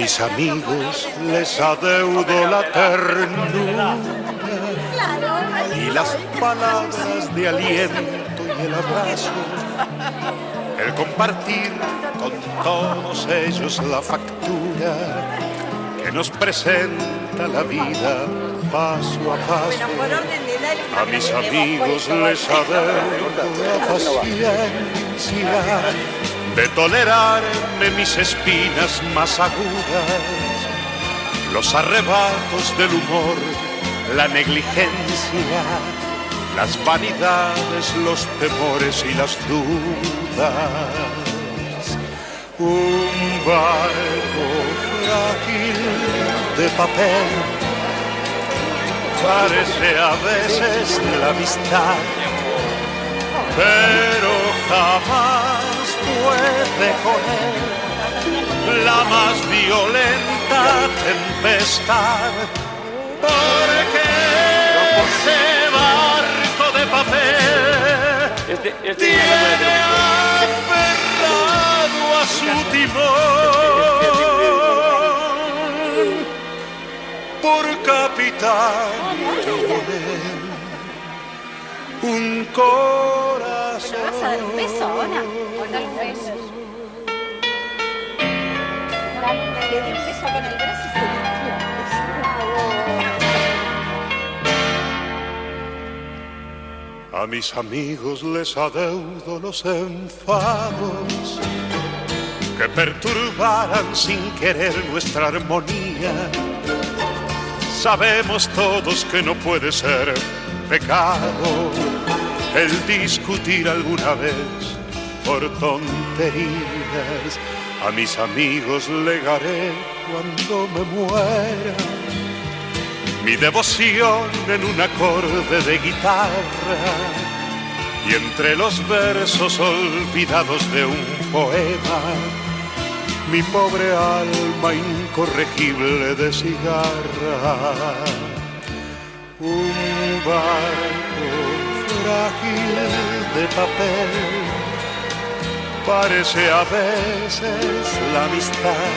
mis amigos les adeudo la ternura y las palabras de aliento y el abrazo, el compartir con todos ellos la factura que nos presenta la vida paso a paso. A mis amigos les adeudo la paciencia de tolerarme mis espinas más agudas, los arrebatos del humor, la negligencia, las vanidades, los temores y las dudas. Un barco frágil de papel parece a veces la amistad, pero jamás puede con él la más violenta tempestad, porque ese barco de papel tiene aferrado a su timón por capitán un corazón. ¿Me vas a dar un beso ahora? ¿O no un beso? Le di un beso con el brazo y se limpió. A mis amigos les adeudo los enfados que perturbaran sin querer nuestra armonía. Sabemos todos que no puede ser pecado el discutir alguna vez por tonterías. A mis amigos legaré cuando me muera mi devoción en un acorde de guitarra, y entre los versos olvidados de un poema mi pobre alma incorregible de cigarra. Un barco frágil de papel parece a veces la amistad,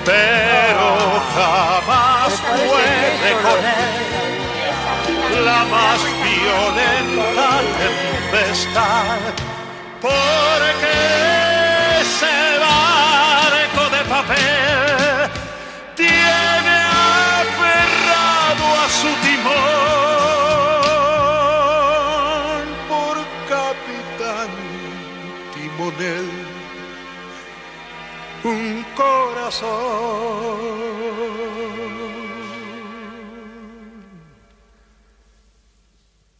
pero jamás puede con él la más violenta tempestad, porque ese barco de papel tiene aferrado a su timón por capitán timonel un corazón.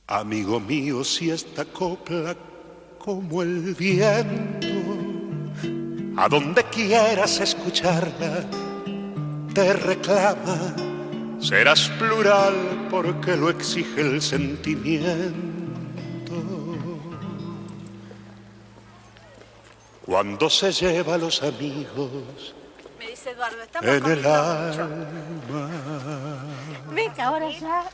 Amigo mío, si esta copla como el viento, a donde quieras escucharla, te reclama, serás plural porque lo exige el sentimiento. Cuando se lleva a los amigos, me dice Eduardo, estamos en el comiendo alma. Venga, ahora ya.